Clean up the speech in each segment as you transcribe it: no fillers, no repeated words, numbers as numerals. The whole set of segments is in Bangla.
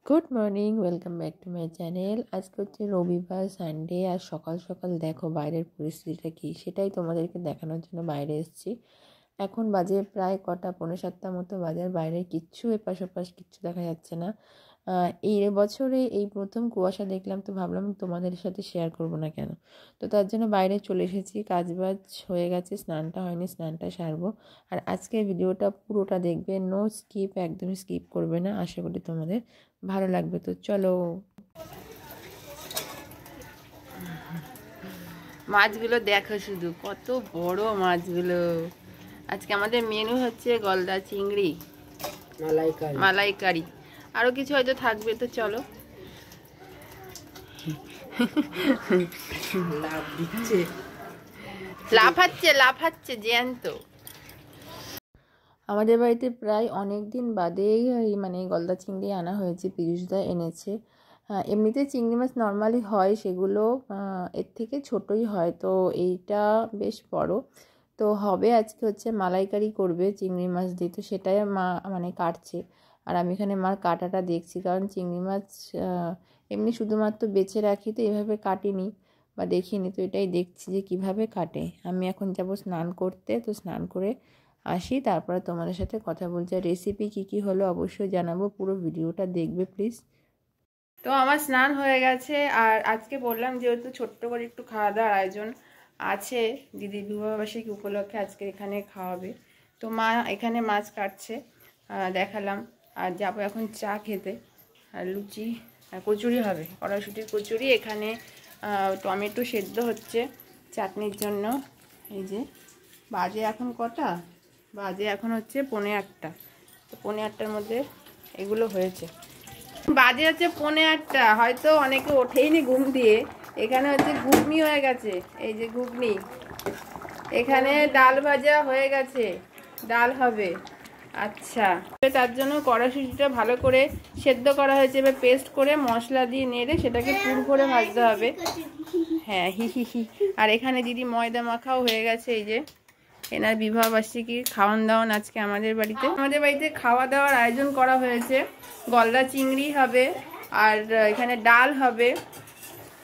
Good morning, welcome back to my channel. আজকে হচ্ছে রবিবার, সানডে। আর সকাল সকাল দেখো বাইরের পরিস্থিতিটা কী, সেটাই তোমাদেরকে দেখানোর জন্য বাইরে এসেছি। এখন বাজে প্রায় কটা, 6:45 মতো বাজে। আর বাইরে কিচ্ছু এপাশ ওপাশ কিচ্ছু দেখা যাচ্ছে না। এই বছরে এই প্রথম কুয়াশা দেখলাম, তো ভাবলাম তোমাদের সাথে শেয়ার করব না কেন। তো তার জন্য বাইরে চলে এসেছি। কাজবাজ হয়ে গেছে, স্নানটা হয়নি, স্নানটা সারবো। আর আজকে ভিডিওটা পুরোটা দেখবে, নো স্কিপ, একদমই স্কিপ করবে না। আশা করি তোমাদের ভালো লাগবে। তো চলো। মাছগুলো দেখো, শুধু কত বড় মাছগুলো। আজকে আমাদের মেনু হচ্ছে গলদা চিংড়ি, মালাইকারি, আরো কিছু হয়তো থাকবে। তো চলো। লাফাচ্ছে লাফাচ্ছে জ্যান্ত। আমাদের বাড়িতে প্রায় অনেক দিন বাদেই মানে গলদা চিংড়ি আনা হয়েছে, পীযূষদা এনেছে। এমনিতে চিংড়ি মাছ নর্মালি হয়, সেগুলো এর থেকে ছোটই হয়। তো এইটা বেশ বড়। তো হবে আজকে হচ্ছে মালাইকারি করবে চিংড়ি মাছ দিয়ে। তো সেটাই মা মানে কাটছে, আর আমি এখানে মার কাটাটা দেখছি। কারণ চিংড়ি মাছ এমনি শুধুমাত্র বেছে রাখি, তো এভাবে কাটিনি বা দেখিনি। তো এটাই দেখছি যে কিভাবে কাটে। আমি এখন যাব স্নান করতে। তো স্নান করে আসি, তারপরে তোমাদের সাথে কথা বলছি। আর রেসিপি কী কী হলো অবশ্যই জানাবো, পুরো ভিডিওটা দেখবে প্লিজ। তো আমার স্নান হয়ে গেছে। আর আজকে বললাম যেহেতু ছোট্ট করে একটু খাওয়া দাওয়ার আয়োজন আছে, দিদির বিবাহবার্ষিকী উপলক্ষে আজকে এখানে খাওয়াবে। তো মা এখানে মাছ কাটছে, দেখালাম। আর যাবো এখন চা খেতে। আর লুচি, কচুরি হবে, কড়াইশুঁটির কচুরি। এখানে টমেটো সেদ্ধ হচ্ছে চাটনির জন্য। এই যে বাজে এখন কটা বাজে, এখন হচ্ছে 8:45। তো 8:45-টার মধ্যে এগুলো হয়েছে। বাজে হচ্ছে 8:45, হয়তো অনেকে ওঠেইনি ঘুম দিয়ে। এখানে হচ্ছে ঘুগনি হয়ে গেছে, এই যে ঘুগনি। এখানে ডাল ভাজা হয়ে গেছে, ডাল হবে। আচ্ছা, তার জন্য কড়াইশুঁটিটা ভালো করে সেদ্ধ করা হয়েছে। এবার পেস্ট করে মশলা দিয়ে নেড়ে সেটাকে পুর করে ভাজতে হবে। হ্যাঁ, হি হি হি। আর এখানে দিদি ময়দা মাখাও হয়ে গেছে। এই যে এনার বিবাহবার্ষিকীর খাওয়ান দাওয়ান আজকে আমাদের বাড়িতে খাওয়া দাওয়ার আয়োজন করা হয়েছে। গলদা চিংড়ি হবে, আর এখানে ডাল হবে,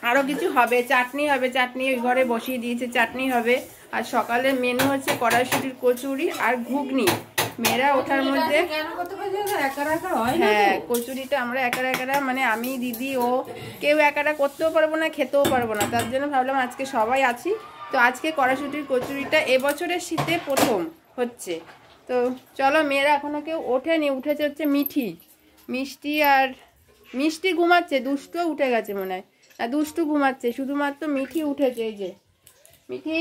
আরও কিছু হবে, চাটনি হবে। চাটনি ওই ঘরে বসিয়ে দিয়েছে, চাটনি হবে। আর সকালের মেনু হচ্ছে কড়াইশুঁটির কচুরি আর ঘুগনি। মেয়েরা ওঠার মধ্যে, হ্যাঁ, কচুরিটা আমরা একা মানে আমি, দিদি, ও, কেউ একারা করতেও পারবো না, খেতেও পারবো না। তার জন্য ভাবলাম আজকে সবাই আছি। তো আজকে কড়াইশুঁটির কচুরিটা এবছরের শীতে প্রথম হচ্ছে। তো চলো, মেয়েরা এখনও কেউ ওঠেনি, উঠেছে হচ্ছে মিষ্টি আর মিষ্টি ঘুমাচ্ছে। দুষ্টও উঠে গেছে মনে হয়, আর দুষ্টু ঘুমাচ্ছে, শুধুমাত্র মিঠি উঠেছে। এই যে মিঠি,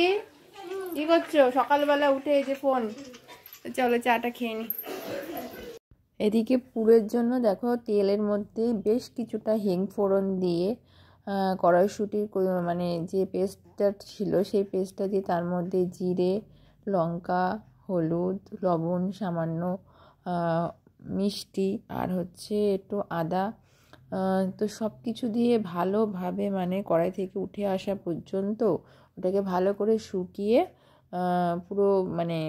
কি করছো সকালবেলা উঠে? এই যে ফোন। চলো চাটা খেয়ে নি। এদিকে পুরের জন্য দেখো তেলের মধ্যে বেশ কিছুটা হিং ফোড়ন দিয়ে কড়াইশুঁটির মানে যে পেস্টটা ছিল সেই পেস্টটা দিয়ে তার মধ্যে জিরে, লঙ্কা, হলুদ, লবণ, সামান্য মিষ্টি, আর হচ্ছে একটু আদা, তো সব কিছু দিয়ে ভালোভাবে মানে কড়াই থেকে উঠে আসা পর্যন্ত ওটাকে ভালো করে শুকিয়ে পুরো মানে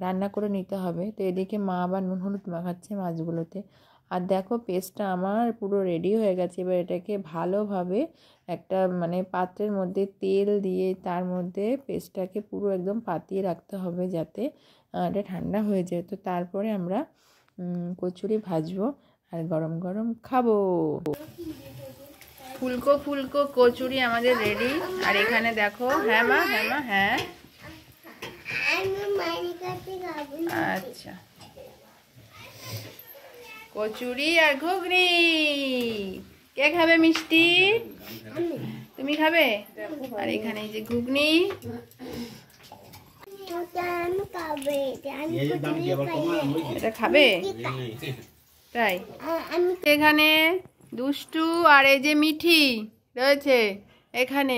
রান্না করে নিতে হবে। তো এদিকে মা আবার নুন হলুদ মাখাচ্ছে মাছগুলোতে। আর দেখো পেস্টটা আমার পুরো রেডি হয়ে গেছে। এবার এটাকে ভালোভাবে একটা মানে পাত্রের মধ্যে তেল দিয়ে তার মধ্যে পেস্টটাকে পুরো একদম পাতিয়ে রাখতে হবে, যাতে এটা ঠান্ডা হয়ে যায়। তো তারপরে আমরা কচুরি ভাজবো আর গরম গরম খাবো। ফুলকো ফুলকো কচুরি আমাদের রেডি। আর এখানে দেখো, হ্যাঁ মা, হ্যাঁ মা, হ্যাঁ, আচ্ছা, কচুরি আর ঘুগনি। কে খাবে মিষ্টি? তুমি খাবে? আর এখানে যে ঘুগনি, এটা খাবে তাই। এখানে দুষ্টু আর এই যে মিঠি রয়েছে এখানে।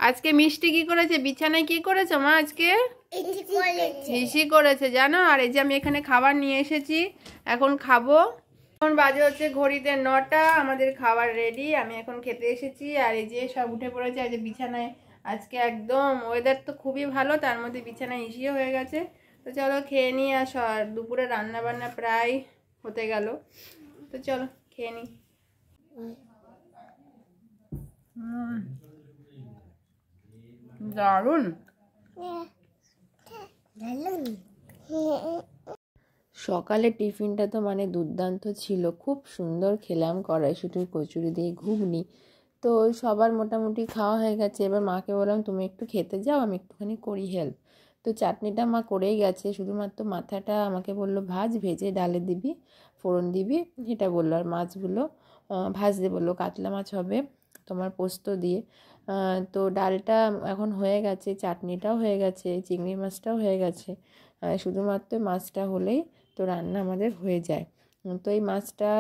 আজকে মিষ্টি কি করেছে, বিছানায় কি করেছে মা? আজকে হিসি করেছে জানো। আর এই যে আমি এখানে খাবার নিয়ে এসেছি, এখন খাবো। এখন বাজে হচ্ছে ঘড়িতে 9টা, আমাদের খাবার রেডি, আমি এখন খেতে এসেছি। আর এই যে সব উঠে পড়েছে। আর যে বিছানায় আজকে একদম ওয়েদার তো খুবই ভালো, তার মধ্যে বিছানায় হিসিও হয়ে গেছে। তো চলো খেয়ে নিই। আর দুপুরে রান্না বান্না প্রায় হতে গেল। তো চলো খেয়ে নিই। দারুণ। সকালে টিফিনটা তো মানে দুর্দান্ত ছিল, খুব সুন্দর খেলাম কড়াইশুঁটির কচুরি দিয়ে ঘুগনি। তো সবার মোটামুটি খাওয়া হয়ে গেছে। এবার মাকে বললাম তুমি একটু খেতে যাও, আমি একটুখানি করি হেল্প। তো চাটনিটা মা করেই গেছে, শুধুমাত্র মাথাটা আমাকে বললো ভাজ, ভেজে ডালে দিবি, ফোড়ন দিবি, এটা বললো। আর মাছগুলো ভাজতে বললো, কাতলা মাছ হবে তোমার পোস্ত দিয়ে। তো ডালটা এখন হয়ে গেছে, চাটনিটাও হয়ে গেছে, চিংড়ি মাছটাও হয়ে গেছে, শুধুমাত্র মাছটা হলেই তো রান্না আমাদের হয়ে যায়। তো এই মাছটা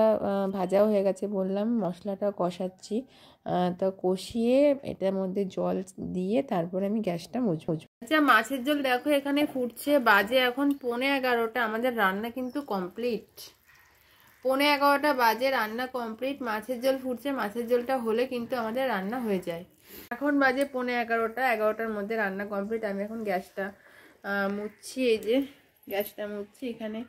ভাজাও হয়ে গেছে, বললাম মশলাটা কষাচ্ছি। তো কষিয়ে এটার মধ্যে জল দিয়ে তারপরে আমি গ্যাসটা মুছবো। আচ্ছা, মাছের ঝোল দেখো এখানে ফুটছে, বাজে এখন 11:15। আমাদের রান্না কিন্তু কমপ্লিট। 11:15 বাজে, রান্না কমপ্লিট, মাছের ঝোল ফুটছে। মাছের ঝোলটা হলে কিন্তু আমাদের রান্না হয়ে যায়। এখন বাজে 11:15, 11টার মধ্যে রান্না কমপ্লিট। আমি এখন গ্যাসটা মুছছি, এই যে গ্যাসটা মুছছি, এখানে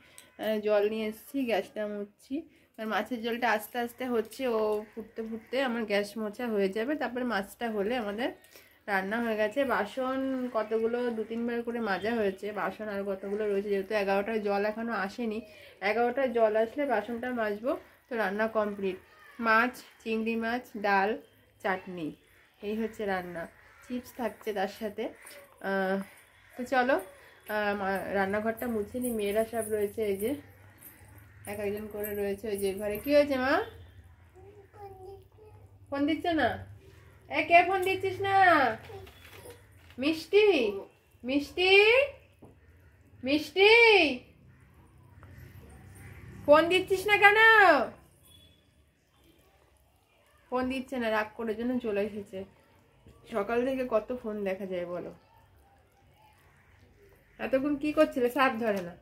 জল নিয়ে এসেছি, গ্যাসটা মুছছি। আর মাছের ঝোলটা আস্তে আস্তে হচ্ছে, ও ফুটতে ফুটতে আমার গ্যাস মোছা হয়ে যাবে। তারপরে মাছটা হলে আমাদের রান্না হয়ে গেছে। বাসন কতগুলো 2-3বার করে মাজা হয়েছে, বাসন আর কতগুলো রয়েছে, যেহেতু 11টায় জল এখনও আসেনি। 11টায় জল আসলে বাসনটা মাজবো। তো রান্না কমপ্লিট, মাছ, চিংড়ি মাছ, ডাল, চাটনি, এই হচ্ছে রান্না। চিপস থাকছে তার সাথে। তো চলো রান্নাঘরটা মুছে নি। মেয়েরা সব রয়েছে, এই যে এক একজন করে রয়েছে ওই যে ঘরে। কি হয়েছে মা? ফোন দিচ্ছে না? কে ফোন দিচ্ছিস না? মিষ্টি, মিষ্টি, মিষ্টি, ফোন দিচ্ছিস না কেন? ফোন দিচ্ছে না, রাগ করার জন্য চলে এসেছে। সকাল থেকে কত ফোন দেখা যায় বলো। এতক্ষণ কি করছিলে? সাপ ধরে না।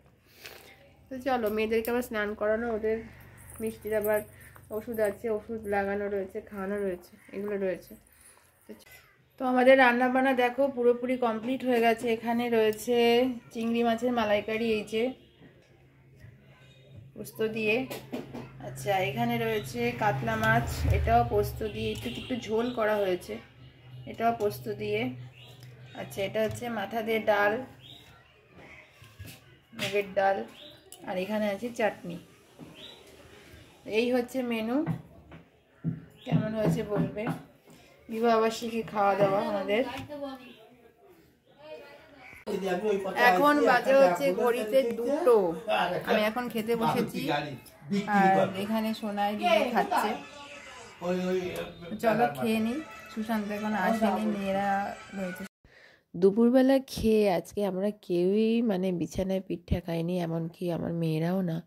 তো চলো, মেয়েদেরকে আবার স্নান করানো, ওদের মিষ্টির আবার ওষুধ আছে, ওষুধ লাগানো রয়েছে, খাওয়ানো রয়েছে, এগুলো রয়েছে। তো আমাদের রান্না বান্না দেখো পুরোপুরি কমপ্লিট হয়ে গেছে। এখানে রয়েছে চিংড়ি মাছের মালাইকারি, এই যে পোস্ত দিয়ে। আচ্ছা, এখানে রয়েছে কাতলা মাছ, এটাও পোস্ত দিয়ে, একটু একটু ঝোল করা হয়েছে, এটাও পোস্ত দিয়ে। আচ্ছা, এটা হচ্ছে মাথা দিয়ে ডাল, মুগের ডাল, আর এখানে আছে চাটনি। এই হচ্ছে মেনু। কেমন হয়েছে বলবে। বিবাহবার্ষিকী খাওয়া দাওয়া আমাদের। এখন বাজে হচ্ছে ঘড়িতে 2টো। আমি এখন খেতে বসেছি, আর এখানে সোনাই দিদি খাচ্ছে। চলো খেয়ে নিই। সুশান্ত এখন আসেনি, মেয়েরা রয়েছে। দুপুরবেলা খেয়ে আজকে আমরা কেউই মানে বিছানায় পিঠ ঠেকাইনি, এমনকি আমার মেয়েরাও না।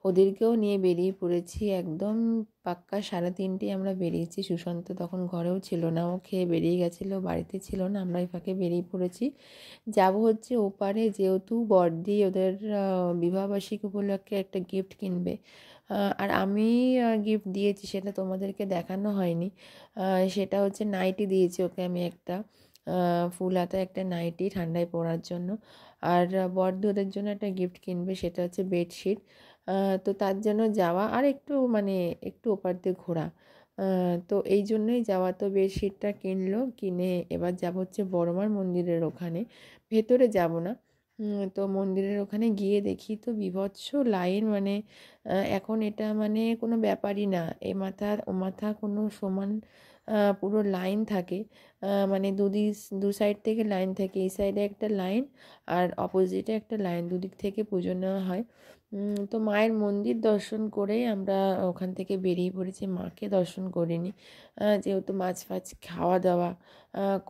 ওদেরকেও নিয়ে বেরিয়ে পড়েছি, একদম পাক্কা 3:30 আমরা বেরিয়েছি। সুশান্ত তখন ঘরেও ছিল না, ও খেয়ে বেরিয়ে গেছিলো, বাড়িতে ছিল না। আমরা এই ফাঁকে বেরিয়ে পড়েছি, যাব হচ্ছে ওপারে, যেহেতু বড়দি ওদের বিবাহবার্ষিকী উপলক্ষে একটা গিফট কিনবে। আর আমি গিফট দিয়েছি, সেটা তোমাদেরকে দেখানো হয়নি। সেটা হচ্ছে নাইটি দিয়েছি ওকে আমি একটা, ফুল হাতা একটা নাইটি, ঠান্ডায় পরার জন্য। আর বড়দি ওদের জন্য একটা গিফট কিনবে, সেটা হচ্ছে বেডশিট। তো তার জন্য যাওয়া, আর একটু মানে একটু ওপার দিয়ে ঘোরা। তো এই জন্যই যাওয়া। তো বেডশিটটা কিনলো, কিনে এবার যাব হচ্ছে বড়মার মন্দিরের ওখানে, ভেতরে যাব না। তো মন্দিরের ওখানে গিয়ে দেখি তো বীভৎস লাইন, মানে এখন এটা মানে কোনো ব্যাপারই না, এ মাথা ও মাথা কোনো সমান পুরো লাইন থাকে। মানে দু সাইড থেকে লাইন থাকে, এই সাইডে একটা লাইন আর অপোজিটে একটা লাইন, দুদিক থেকে পুজো নেওয়া হয়। তো মায়ের মন্দির দর্শন করেই আমরা ওখান থেকে বেরিয়ে পড়েছি, মাকে দর্শন করিনি। যেহেতু মাছ ফাছ খাওয়া দাওয়া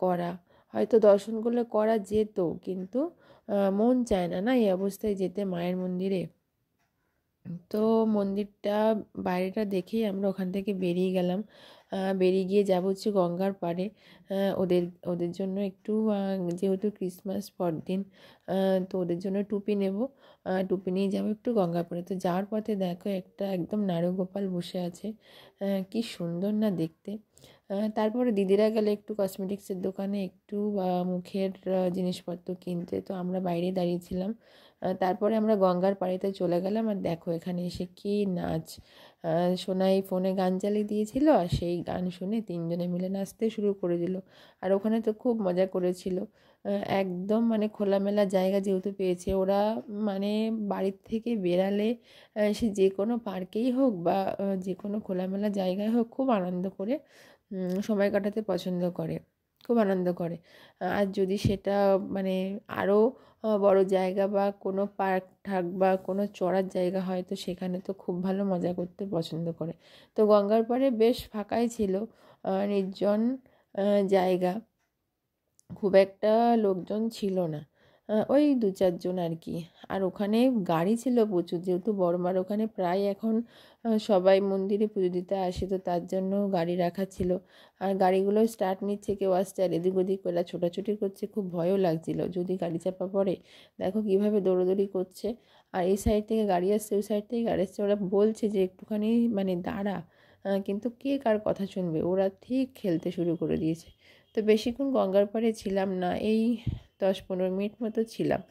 করা, হয়তো দর্শন করলে করা যেত, কিন্তু মন চায় না না এই অবস্থায় যেতে মায়ের মন্দিরে। তো মন্দিরটা বাইরেটা দেখেই আমরা ওখান থেকে বেরিয়ে গেলাম। বেরিয়ে গিয়ে যাব হচ্ছে গঙ্গার পাড়ে। ওদের ওদের জন্য একটু, যেহেতু ক্রিসমাস পরদিন, তো ওদের জন্য টুপি নেব, টুপি নিয়ে যাবো একটু গঙ্গার পাড়ে। তো যাওয়ার পথে দেখো একটা একদম নারুগোপাল বসে আছে, কি সুন্দর না দেখতে। তারপরে দিদিরা গেলে একটু কসমেটিক্সের দোকানে, একটু মুখের জিনিসপত্র কিনতে। তো আমরা বাইরে দাঁড়িয়েছিলাম, তারপরে আমরা গঙ্গার পাড়েতে চলে গেলাম। আর দেখো এখানে এসে কী নাচ! সোনাই ফোনে গান চালিয়ে দিয়েছিল, আর সেই গান শুনে তিনজনে মিলে নাচতে শুরু করে দিল। আর ওখানে তো খুব মজা করেছিল। একদম মানে খোলামেলা জায়গা যেহেতু পেয়েছে ওরা, মানে বাড়ির থেকে বেরালে সে যে কোনো পার্কেই হোক বা যে কোনো খোলামেলা জায়গায় হোক খুব আনন্দ করে সময় কাটাতে পছন্দ করে, খুব আনন্দ করে। আর যদি সেটা মানে আরও বড় জায়গা বা কোনো পার্ক ঠাক বা কোনো চড়ার জায়গা হয় তো সেখানে তো খুব ভালো মজা করতে পছন্দ করে। তো গঙ্গার পাড়ে বেশ ফাঁকাই ছিল, নির্জন জায়গা, খুব একটা লোকজন ছিল না, ওই 2-4 জন আর কি। আর ওখানে গাড়ি ছিল প্রচুর, যেহেতু বড়মার ওখানে প্রায় এখন সবাই মন্দিরে পুজো দিতে আসে, তো তার জন্য গাড়ি রাখা ছিল। আর গাড়িগুলো স্টার্ট নিচ্ছে, কেউ আসছে আর এদিক ওদিক করে ছোটাছুটি করছে, খুব ভয়ও লাগছিল যদি গাড়ি চাপা পড়ে। দেখো কীভাবে দৌড়োদৌড়ি করছে, আর এই সাইড থেকে গাড়ি আসছে, ওই সাইড থেকে গাড়ি আসছে, ওরা বলছে যে একটুখানি মানে দাঁড়া, কিন্তু কে কার কথা শুনবে, ওরা ঠিক খেলতে শুরু করে দিয়েছে। তো বেশিক্ষণ গঙ্গার পাড়ে ছিলাম না, এই 10-15 মিনিট মতো ছিলাম।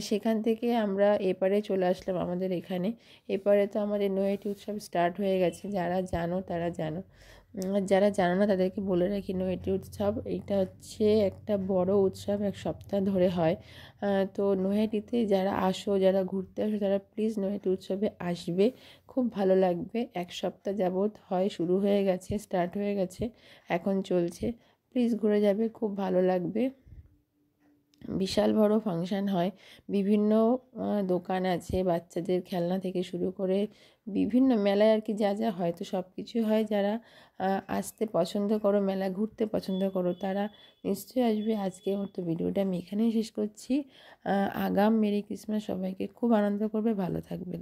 সেখান থেকে আমরা এপারে চলে আসলাম আমাদের এখানে। এপারে তো আমাদের নৈহাটি উৎসব স্টার্ট হয়ে গেছে, যারা জানো তারা জানো, আর যারা জানো না তাদেরকে বলে রাখি, নৈহাটি উৎসব এইটা হচ্ছে একটা বড় উৎসব, 1 সপ্তাহ ধরে হয়। তো নৈহাটিতে যারা আসো, যারা ঘুরতে আসো, তারা প্লিজ নৈহাটি উৎসবে আসবে, খুব ভালো লাগবে। 1 সপ্তাহ যাবৎ হয়, শুরু হয়ে গেছে, স্টার্ট হয়ে গেছে, এখন চলছে। প্লিজ ঘুরে যাবে, খুব ভালো লাগবে। বিশাল বড় ফাংশান হয়, বিভিন্ন দোকান আছে, বাচ্চাদের খেলনা থেকে শুরু করে বিভিন্ন মেলায় আর কি যা যা হয় তো সব কিছুই হয়। যারা আসতে পছন্দ করো, মেলা ঘুরতে পছন্দ করো, তারা নিশ্চয়ই আসবে। আজকের মতো ভিডিওটা আমি এখানেই শেষ করছি। আগাম মেরি ক্রিসমাস সবাইকে, খুব আনন্দ করবে, ভালো থাকবে।